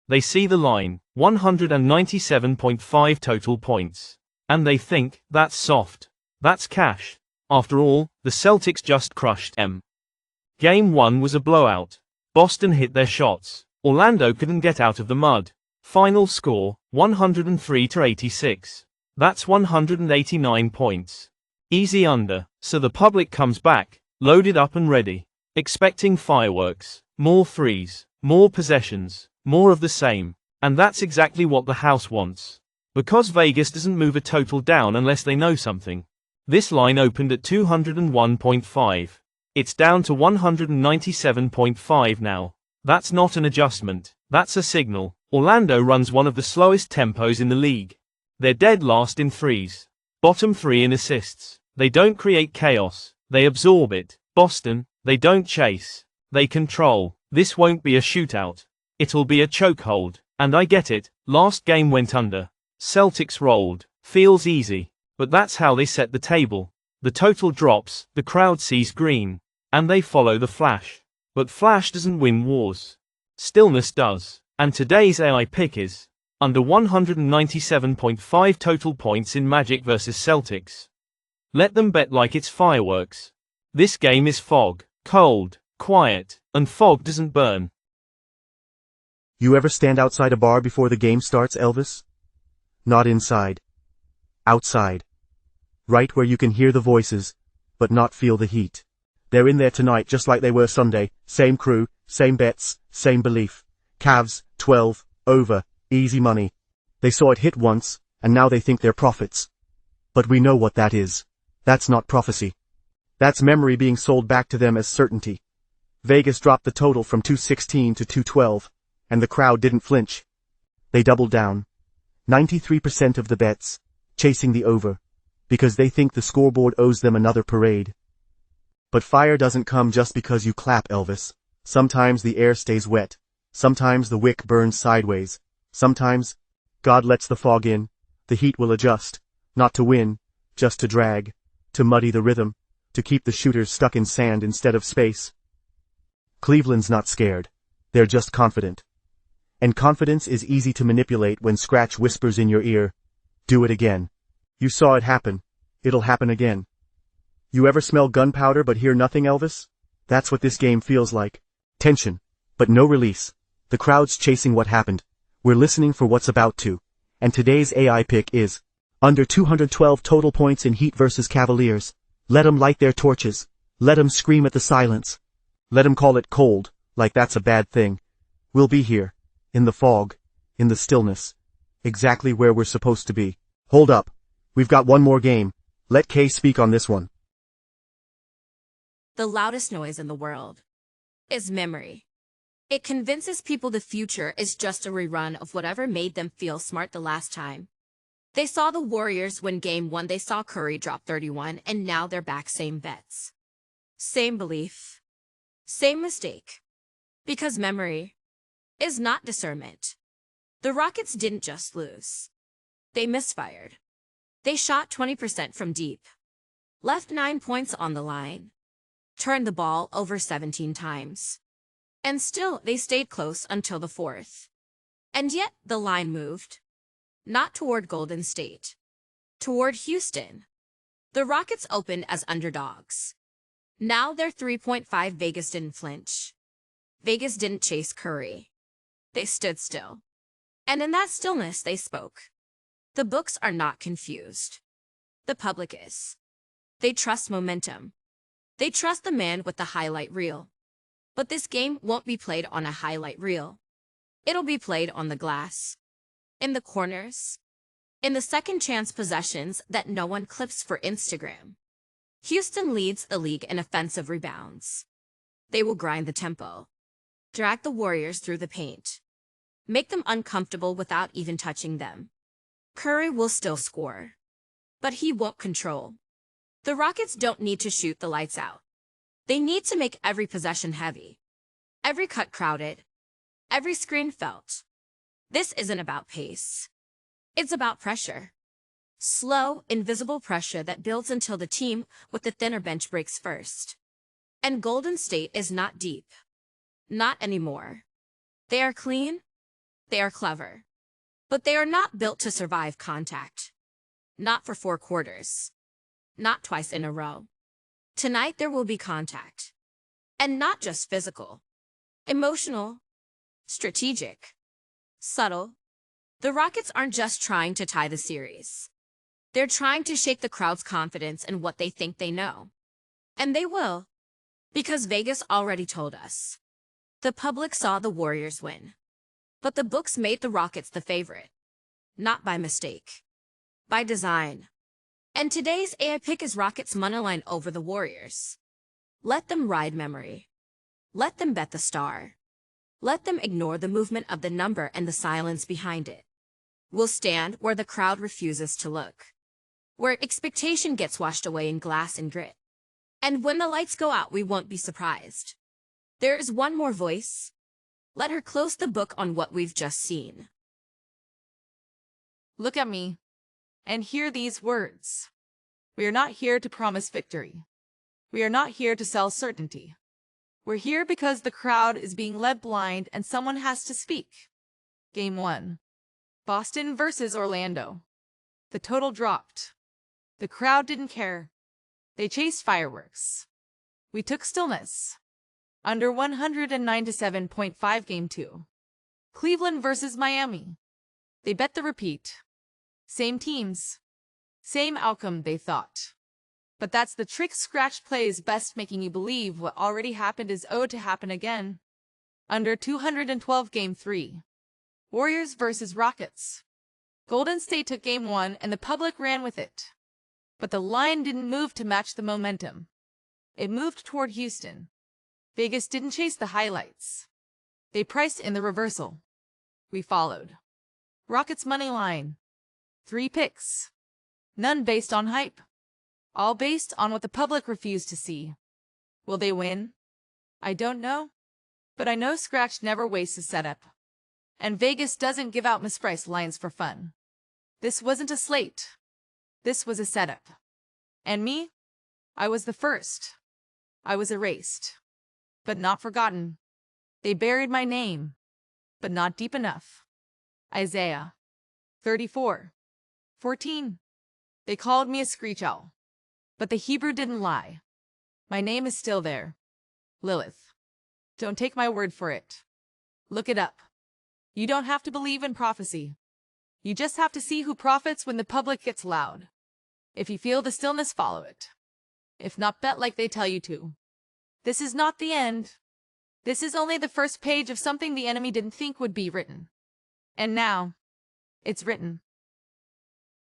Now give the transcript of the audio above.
They see the line, 197.5 total points. And they think, that's soft. That's cash. After all, the Celtics just crushed them. Game 1 was a blowout. Boston hit their shots. Orlando couldn't get out of the mud. Final score, 103-86. That's 189 points. Easy under, so the public comes back, loaded up and ready. Expecting fireworks, more threes, more possessions, more of the same. And that's exactly what the house wants. Because Vegas doesn't move a total down unless they know something. This line opened at 201.5. It's down to 197.5 now. That's not an adjustment, that's a signal. Orlando runs one of the slowest tempos in the league. They're dead last in threes. Bottom 3 in assists. They don't create chaos, they absorb it. Boston, they don't chase. They control. This won't be a shootout. It'll be a chokehold. And I get it, last game went under. Celtics rolled. Feels easy. But that's how they set the table. The total drops, the crowd sees green. And they follow the flash. But flash doesn't win wars. Stillness does. And today's AI pick is under 197.5 total points in Magic vs Celtics. Let them bet like it's fireworks. This game is fog, cold, quiet, and fog doesn't burn. You ever stand outside a bar before the game starts, Elvis? Not inside. Outside. Right where you can hear the voices, but not feel the heat. They're in there tonight just like they were Sunday, same crew, same bets, same belief. Cavs, 12, over, easy money. They saw it hit once, and now they think they're prophets. But we know what that is. That's not prophecy. That's memory being sold back to them as certainty. Vegas dropped the total from 216 to 212, and the crowd didn't flinch. They doubled down. 93% of the bets, chasing the over, because they think the scoreboard owes them another parade. But fire doesn't come just because you clap, Elvis. Sometimes the air stays wet. Sometimes the wick burns sideways. Sometimes, God lets the fog in. The heat will adjust. Not to win, just to drag. To muddy the rhythm. To keep the shooters stuck in sand instead of space. Cleveland's not scared. They're just confident. And confidence is easy to manipulate when Scratch whispers in your ear, do it again. You saw it happen. It'll happen again. You ever smell gunpowder but hear nothing, Elvis? That's what this game feels like. Tension, but no release. The crowd's chasing what happened. We're listening for what's about to. And today's AI pick is under 212 total points in Heat vs Cavaliers. Let 'em light their torches. Let 'em scream at the silence. Let 'em call it cold, like that's a bad thing. We'll be here. In the fog. In the stillness. Exactly where we're supposed to be. Hold up. We've got one more game. Let Kay speak on this one. The loudest noise in the world is memory. It convinces people the future is just a rerun of whatever made them feel smart the last time. They saw the Warriors win game 1, they saw Curry drop 31, and now they're back, same bets. Same belief. Same mistake. Because memory is not discernment. The Rockets didn't just lose. They misfired. They shot 20% from deep. Left 9 points on the line. Turned the ball over 17 times. And still, they stayed close until the 4th. And yet, the line moved. Not toward Golden State. Toward Houston. The Rockets opened as underdogs. Now they're 3.5. Vegas didn't flinch. Vegas didn't chase Curry. They stood still. And in that stillness, they spoke. The books are not confused. The public is. They trust momentum. They trust the man with the highlight reel. But this game won't be played on a highlight reel. It'll be played on the glass. In the corners. In the second chance possessions that no one clips for Instagram. Houston leads the league in offensive rebounds. They will grind the tempo. Drag the Warriors through the paint. Make them uncomfortable without even touching them. Curry will still score. But he won't control. The Rockets don't need to shoot the lights out. They need to make every possession heavy. Every cut crowded. Every screen felt. This isn't about pace. It's about pressure. Slow, invisible pressure that builds until the team with the thinner bench breaks first. And Golden State is not deep. Not anymore. They are clean. They are clever, but they are not built to survive contact. Not for 4 quarters. Not twice in a row. Tonight there will be contact. And not just physical. Emotional. Strategic. Subtle. The Rockets aren't just trying to tie the series. They're trying to shake the crowd's confidence in what they think they know. And they will. Because Vegas already told us. The public saw the Warriors win. But the books made the Rockets the favorite. Not by mistake. By design. And today's AI pick is Rockets moneyline over the Warriors. Let them ride memory. Let them bet the star. Let them ignore the movement of the number and the silence behind it. We'll stand where the crowd refuses to look. Where expectation gets washed away in glass and grit. And when the lights go out, we won't be surprised. There is one more voice. Let her close the book on what we've just seen. Look at me and hear these words. We are not here to promise victory. We are not here to sell certainty. We're here because the crowd is being led blind and someone has to speak. Game 1. Boston versus Orlando. The total dropped. The crowd didn't care. They chased fireworks. We took stillness. Under 197.5 Game 2. Cleveland versus Miami. They bet the repeat. Same teams. Same outcome, they thought. But that's the trick. Scratch plays best, making you believe what already happened is owed to happen again. Under 212 Game 3. Warriors versus Rockets. Golden State took Game 1 and the public ran with it. But the line didn't move to match the momentum. It moved toward Houston. Vegas didn't chase the highlights. They priced in the reversal. We followed. Rockets money line. 3 picks. None based on hype. All based on what the public refused to see. Will they win? I don't know. But I know Scratch never wastes a setup. And Vegas doesn't give out mispriced lines for fun. This wasn't a slate. This was a setup. And me? I was the first. I was erased. But not forgotten. They buried my name. But not deep enough. Isaiah. 34:14. They called me a screech owl. But the Hebrew didn't lie. My name is still there. Lilith. Don't take my word for it. Look it up. You don't have to believe in prophecy. You just have to see who profits when the public gets loud. If you feel the stillness, follow it. If not, bet like they tell you to. This is not the end. This is only the first page of something the enemy didn't think would be written. And now, it's written.